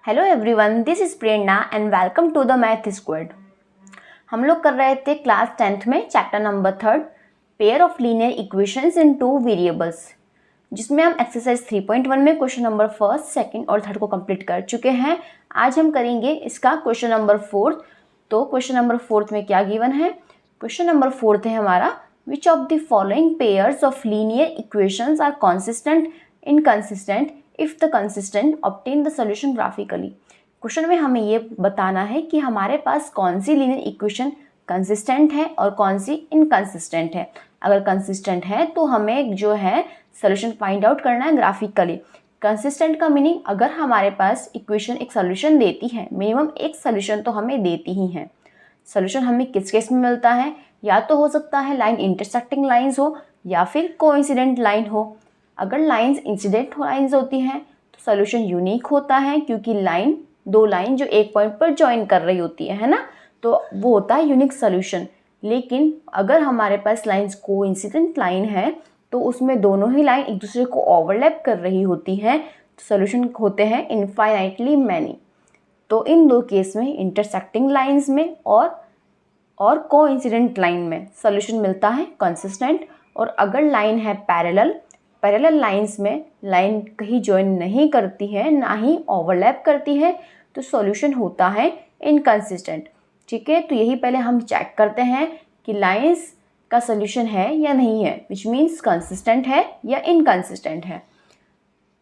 Hello everyone, this is Prerna and welcome to the math squad. हम लोग कर रहे थे क्लास 10th में chapter number 3 pair of linear equations in 2 variables, जिसमें हम एक्सरसाइज 3.1 में क्वेश्चन नंबर 1, 2 और 3 को कंप्लीट कर चुके हैं। आज हम करेंगे इसका क्वेश्चन नंबर 4। तो क्वेश्चन नंबर 4 में क्या गिवन है? क्वेश्चन नंबर 4 है हमारा, which of the following pairs of linear equations are consistent inconsistent if the consistent obtain the solution graphically. Question में हमें ये बताना है कि हमारे पास कौन सी लीनियर इक्वेशन कंसिस्टेंट है और कौन सी इनकंसिस्टेंट है। अगर कंसिस्टेंट है तो हमें जो है सॉल्यूशन फाइंड आउट करना है ग्राफिकली। कंसिस्टेंट का मीनिंग, अगर हमारे पास इक्वेशन एक सॉल्यूशन देती है, मिनिमम एक सॉल्यूशन तो हमें देती ही है। सॉल्यूशन हमें किस केस में मिलता है? या तो हो सकता है लाइन इंटरसेक्टिंग लाइंस हो या फिर कोइंसिडेंट लाइन हो। अगर लाइंस इंसिडेंट लाइंस होती हैं तो सॉल्यूशन यूनिक होता है, क्योंकि दो लाइन जो एक पॉइंट पर ज्वाइन कर रही होती है ना, तो वो होता है यूनिक सॉल्यूशन। लेकिन अगर हमारे पास लाइंस कोइंसिडेंट लाइन है तो उसमें दोनों ही लाइन एक दूसरे को ओवरलैप कर रही होती हैं, तो सॉल्यूशन होते हैं इनफाइनाइटली मैनी। तो इन दो केस में, इंटरसेक्टिंग लाइंस में और कोइंसिडेंट लाइन में, सॉल्यूशन मिलता है कंसिस्टेंट। और अगर लाइन है पैरेलल लाइंस में लाइन कहीं ज्वाइन नहीं करती है, ना ही ओवरलैप करती है, तो सॉल्यूशन होता है इनकंसिस्टेंट। ठीक है, तो यही पहले हम चेक करते हैं कि लाइंस का सॉल्यूशन है या नहीं है, विच मीन्स कंसिस्टेंट है या इनकंसिस्टेंट है।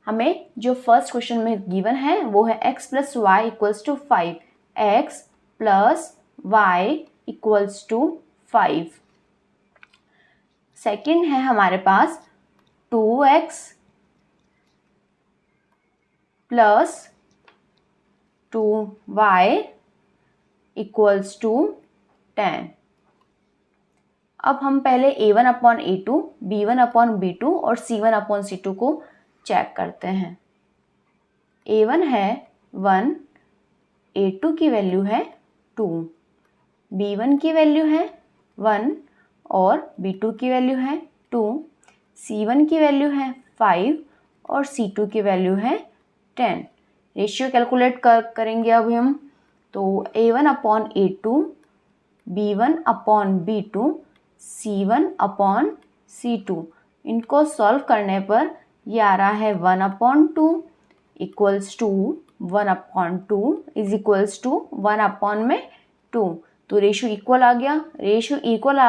हमें जो फर्स्ट क्वेश्चन में गिवन है वो है x plus y equals to 5। x plus y equals to 5। Second है हमारे पास 2x plus 2y equals to 10। अब हम पहले a1 upon a2, b1 upon b2 और c1 अपॉन c2 को चेक करते हैं। a1 है 1, a2 की वैल्यू है 2, b1 की वैल्यू है 1 और b2 की वैल्यू है 2, c1 की वैल्यू है 5 और c2 की वैल्यू है 10। रेशियो कैलकुलेट करेंगे अभी हम। तो a1 upon a2, b1 upon b2, c1 upon c2, इनको सॉल्व करने पर ये आ रहा है 1 upon 2 equals to 1 upon 2 is equals to 1 upon में 2। तो रेशियो इक्वल आ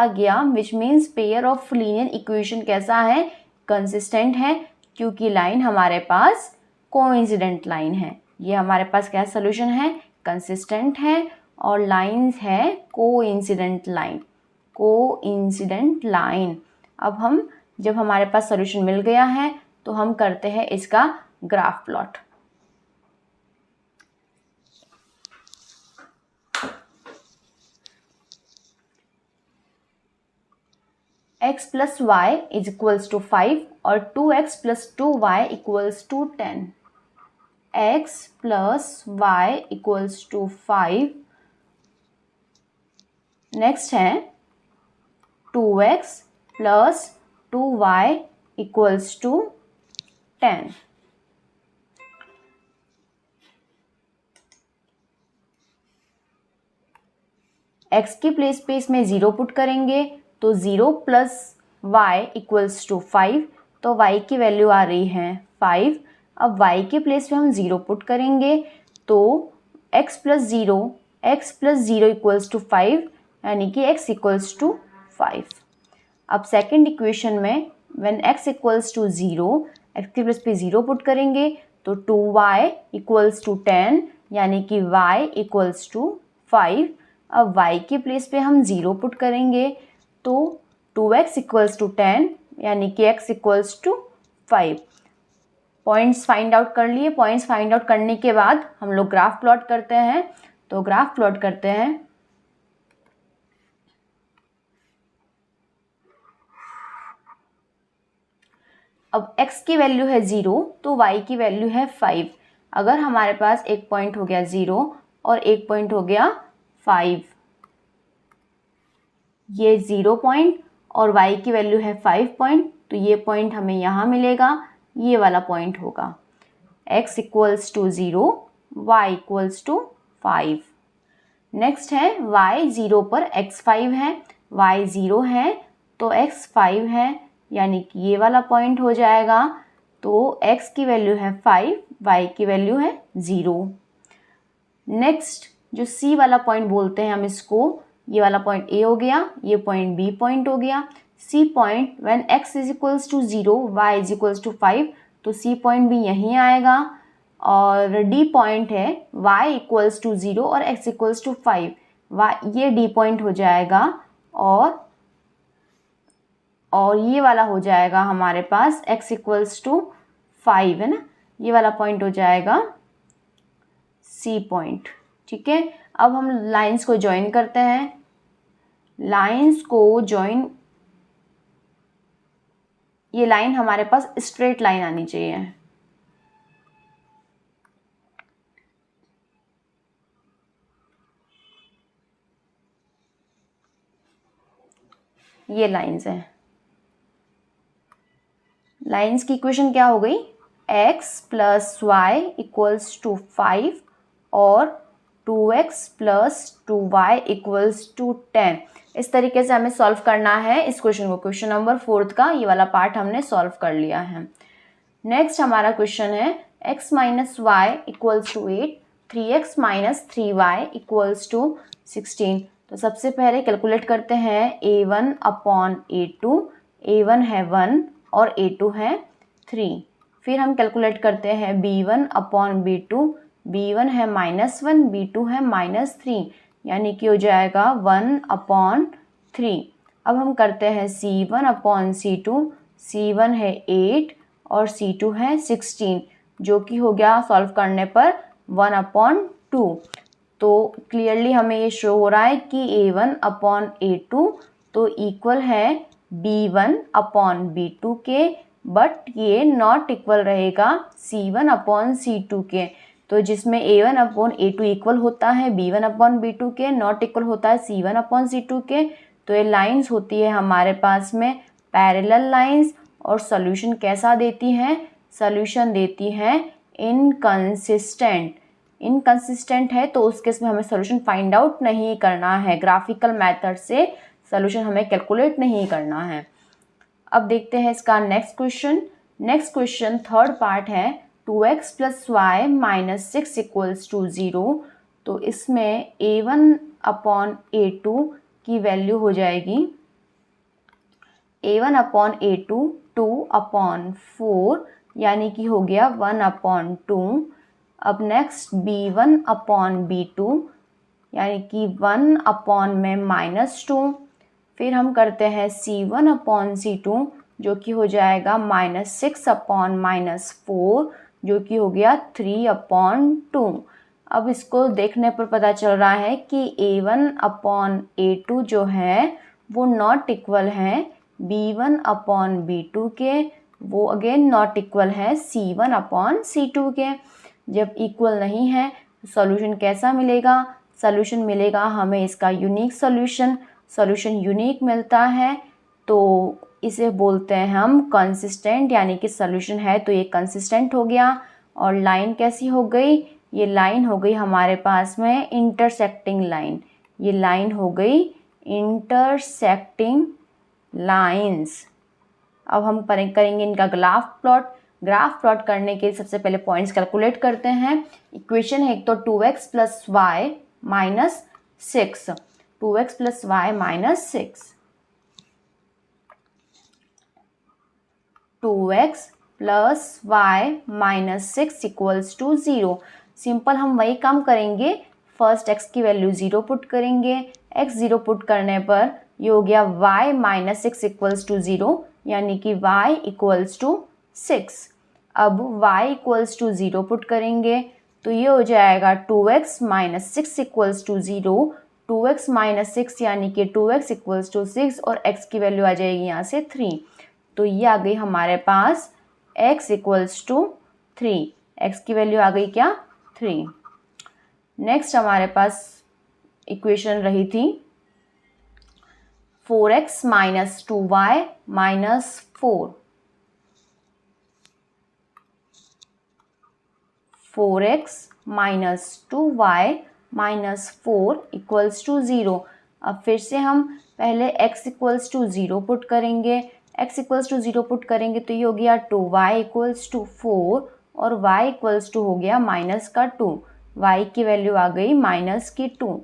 गया, which means pair of linear equation कैसा है? कंसिस्टेंट है, क्योंकि लाइन हमारे पास कोइंसिडेंट लाइन है। ये हमारे पास क्या सॉल्यूशन है? कंसिस्टेंट है। और लाइंस है कोइंसिडेंट लाइन। अब जब हमारे पास सॉल्यूशन मिल गया है तो हम करते हैं इसका graph plot. x plus y is equals to 5 और 2x plus 2y equals to 10। x plus y equals to 5। Next है 2x plus 2y equals to 10। x की प्लेस पे इसमें 0 पुट करेंगे तो 0 प्लस y इक्वल्स टू 5, तो y की value आ रही है 5। अब y के प्लेस पे हम 0 पुट करेंगे तो x प्लस 0 इक्वल्स टू 5, यानी कि x इक्वल्स टू 5। अब सेकेंड इक्वेशन में when x equals to 0, x के प्लेस पे 0 पुट करेंगे तो 2y इक्वल्स टू 10, यानी कि y इक्वल्स टू 5। अब y के प्लेस पे हम 0 पुट करेंगे तो 2x इक्वल्स टू 10, यानी कि x equals to 5। Points find out कर लिए। पॉइंट्स फाइंड आउट करने के बाद हम लोग ग्राफ प्लॉट करते हैं। तो ग्राफ प्लॉट करते हैं। अब x की वैल्यू है 0 तो y की वैल्यू है 5। अगर हमारे पास एक पॉइंट हो गया 0 और एक पॉइंट हो गया 5, ये 0 पॉइंट और y की वैल्यू है 5 पॉइंट, तो ये पॉइंट हमें यहाँ मिलेगा, ये वाला पॉइंट होगा। x equals to 0, y equals to 5। Next है y 0 पर x 5 है, y 0 है तो x 5 है, यानी कि ये वाला पॉइंट हो जाएगा। तो x की वैल्यू है 5, y की वैल्यू है 0। नेक्स्ट जो c वाला पॉइंट बोलते हैं हम इसको, ये वाला पॉइंट a हो गया, ये पॉइंट b पॉइंट हो गया। c point when x is equals to 0, y is equals to 5, तो c पॉइंट भी यहीं आएगा। और d पॉइंट है y इक्वल्स टू 0 और x इक्वल्स टू 5, ये d पॉइंट हो जाएगा। और ये वाला हो जाएगा हमारे पास x इक्वल्स टू 5 है ना, ये वाला पॉइंट हो जाएगा C पॉइंट। ठीक है, अब हम लाइंस को ज्वाइन करते हैं। लाइंस को ज्वाइन, ये लाइन हमारे पास स्ट्रेट लाइन आनी चाहिए। ये लाइंस है। लाइंस की इक्वेशन क्या हो गई, x plus y equals to 5 और 2x plus 2y equals to 10। इस तरीके से हमें सॉल्व करना है इस क्वेश्चन को। क्वेश्चन नंबर 4 का ये वाला पार्ट हमने सॉल्व कर लिया है। नेक्स्ट हमारा क्वेश्चन है x minus y equals to 8, 3x minus 3y equals to 16। तो सबसे पहले कैलकुलेट करते हैं a1 अपॉन a2। a1 है 1 और a2 है 3। फिर हम कैलकुलेट करते हैं b1 अपॉन b2। b1 है -1, b2 है -3, यानी कि हो जाएगा 1 अपॉन 3। अब हम करते हैं c1 अपॉन c2। c1 है 8 और c2 है 16, जो कि हो गया सॉल्व करने पर 1 अपॉन 2। तो क्लियरली हमें ये शो हो रहा है कि a1 अपॉन a2 तो इक्वल है b1 अपॉन b2 के, बट ये नॉट इक्वल रहेगा c1 अपॉन c2 के। तो जिसमें a1 अपॉन a2 इक्वल होता है b1 अपॉन b2 के, नॉट इक्वल होता है c1 अपॉन c2 के। तो ये लाइंस होती है हमारे पास में पैरेलल लाइंस। और सॉल्यूशन कैसा देती हैं, सॉल्यूशन देती हैं इनकंसिस्टेंट। इनकंसिस्टेंट है तो उस केस में हमें सॉल्यूशन फाइंड आउट नहीं करना है, ग्राफिकल मेथड से सॉल्यूशन हमें कैलकुलेट नहीं करना है। अब देखते हैं इसका next question. Next question third part है 2x plus y minus 6 equals to 0। तो इसमें a1 अपॉन a2 की वैल्यू हो जाएगी a1 अपॉन a2 2 अपॉन 4, यानी कि हो गया 1 अपॉन 2। अब नेक्स्ट b1 अपॉन b2, यानी कि 1 अपॉन में -2। फिर हम करते हैं c1 अपॉन c2, जो कि हो जाएगा -6 अपॉन -4, जो कि हो गया 3 अपॉन 2। अब इसको देखने पर पता चल रहा है कि a1 अपॉन a2 जो है वो नॉट इक्वल है b1 अपॉन b2 के, वो अगेन नॉट इक्वल है c1 अपॉन c2 के। जब इक्वल नहीं है तो सॉल्यूशन कैसा मिलेगा, सॉल्यूशन मिलेगा हमें इसका यूनिक सॉल्यूशन। सॉल्यूशन यूनिक मिलता है तो इसे बोलते हैं हम कंसिस्टेंट, यानी कि सॉल्यूशन है तो ये कंसिस्टेंट हो गया। और लाइन कैसी हो गई, ये लाइन हो गई हमारे पास में इंटरसेक्टिंग लाइन। ये लाइन हो गई इंटरसेक्टिंग लाइंस। अब हम करेंगे इनका ग्राफ प्लॉट। ग्राफ प्लॉट करने के सबसे पहले पॉइंट्स कैलकुलेट करते हैं। इक्वेशन है एक तो 2x plus y minus 6, 2x plus y minus 6, 2x plus y minus 6 equals to 0। Simple हम वही काम करेंगे, फर्स्ट x की वैल्यू 0 पुट करेंगे। x 0 पुट करने पर ये हो गया y माइनस 6 इक्वल्स टू 0, यानी कि y इक्वल्स टू 6। अब y इक्वल्स टू 0 पुट करेंगे तो ये हो जाएगा 2x minus 6 equals to 0। 2x minus 6 यानी कि 2x इक्वल्स टू 6 और x की वैल्यू आ जाएगी यहाँ से 3। तो ये आ गई हमारे पास x इक्वल्स टू 3। x की वैल्यू आ गई क्या, 3। नेक्स्ट हमारे पास इक्वेशन रही थी 4x minus 2y minus 4, 4x -2y -4 equals to 0। अब फिर से हम पहले x इक्वल्स टू 0 पुट करेंगे। x इक्वल्स टू 0 पुट करेंगे तो ये हो गया 2y इक्वल्स टू 4 और y इक्वल्स टू हो गया -2। y की वैल्यू आ गई -2।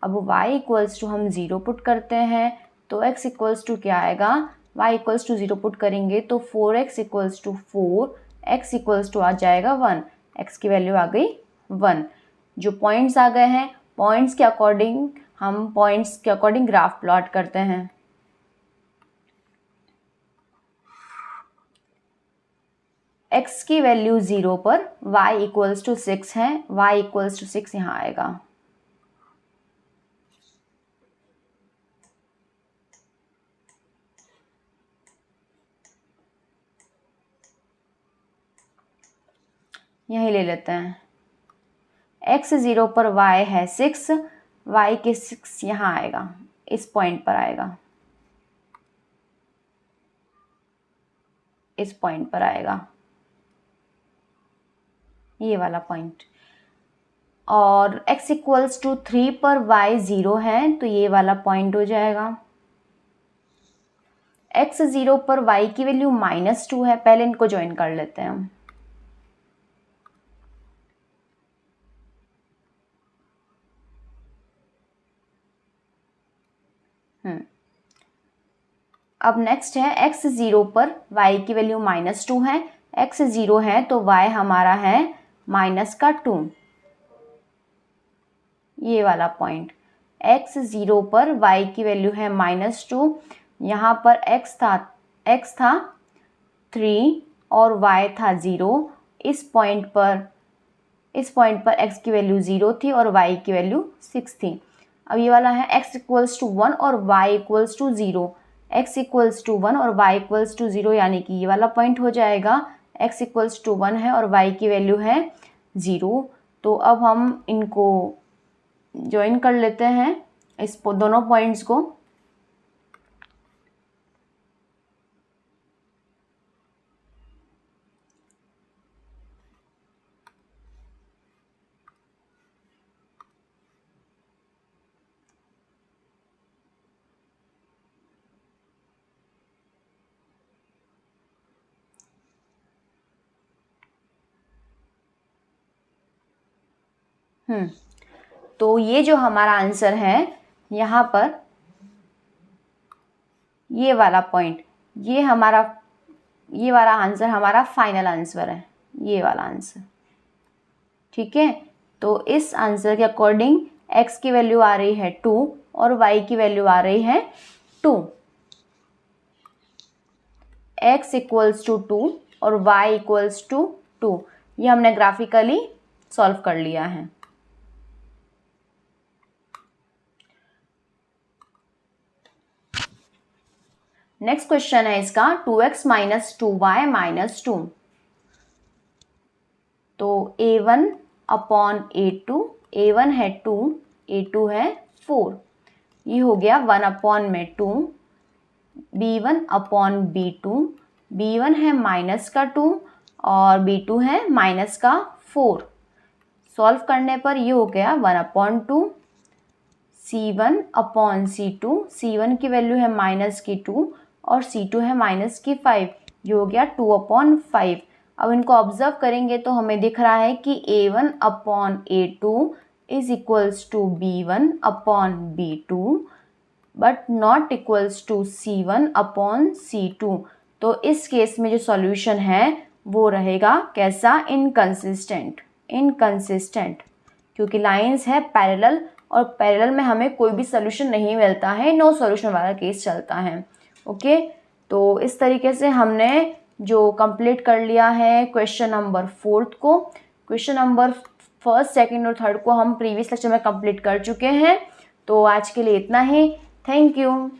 अब y इक्वल्स टू हम 0 पुट करते हैं तो x इक्वल्स टू क्या आएगा, y इक्वल्स टू 0 पुट करेंगे तो 4x equals to 4, x equals to आ जाएगा 1, x की वैल्यू आ गई 1। जो पॉइंट्स आ गए हैं, पॉइंट्स के अकॉर्डिंग ग्राफ प्लॉट करते हैं। x की वैल्यू 0 पर y इक्वल्स टू 6 है, y इक्वल्स टू 6 यहाँ आएगा। यही ले लेते हैं। x 0 पर y है 6, y के 6 यहाँ आएगा, इस पॉइंट पर आएगा, इस पॉइंट पर आएगा, ये वाला पॉइंट। और x इक्वल्स टू 3 पर y 0 है तो ये वाला पॉइंट हो जाएगा। x 0 पर y की वैल्यू -2 है, पहले इनको ज्वाइन कर लेते हैं हम। अब नेक्स्ट है x 0 पर y की वैल्यू -2 है, x 0 है तो y हमारा है -2, ये वाला पॉइंट। x 0 पर y की वैल्यू है -2, यहाँ पर x था 3 और y था 0, इस पॉइंट पर x की वैल्यू 0 थी और y की वैल्यू 6 थी। अब ये वाला है x इक्वल्स टू 1 और y equals to 0, x equals to 1 और y इक्वल्स टू 0, यानी कि ये वाला पॉइंट हो जाएगा। x इक्वल्स टू 1 है और y की वैल्यू है 0, तो अब हम इनको ज्वाइन कर लेते हैं, इस दोनों पॉइंट्स को। तो ये जो हमारा आंसर है यहाँ पर, ये वाला पॉइंट, ये वाला आंसर हमारा फाइनल आंसर है, ये वाला आंसर। ठीक है, तो इस आंसर के अकॉर्डिंग x की वैल्यू आ रही है 2 और y की वैल्यू आ रही है 2। x इक्वल्स टू 2 और y इक्वल्स टू 2, ये हमने ग्राफिकली सॉल्व कर लिया है। नेक्स्ट क्वेश्चन है इसका 2x - 2y - 2। तो a1 अपॉन a2, a1 है 2, a2 है 4, ये हो गया 1 अपॉन में 2, b1 अपॉन b2, b1 है -2 और b2 है -4। सॉल्व करने पर ये हो गया 1/2, c1 अपॉन c2, c1 की वैल्यू है -2 और c2 है -5, ये हो गया 2/5। अब इनको ऑब्जर्व करेंगे तो हमें दिख रहा है कि a1 upon a2 is equals to b1 upon b2 but not equals to c1 upon c2। तो इस केस में जो सॉल्यूशन है वो रहेगा कैसा, इनकंसिस्टेंट, क्योंकि लाइंस है पैरेलल और पैरेलल में हमें कोई भी सॉल्यूशन नहीं मिलता है, नो सॉल्यूशन वाला केस चलता है। ओके, तो इस तरीके से हमने जो कंप्लीट कर लिया है क्वेश्चन नंबर 4 को। क्वेश्चन नंबर 1, 2 और 3 को हम प्रीवियस लेक्चर में कंप्लीट कर चुके हैं। तो आज के लिए इतना ही, थैंक यू।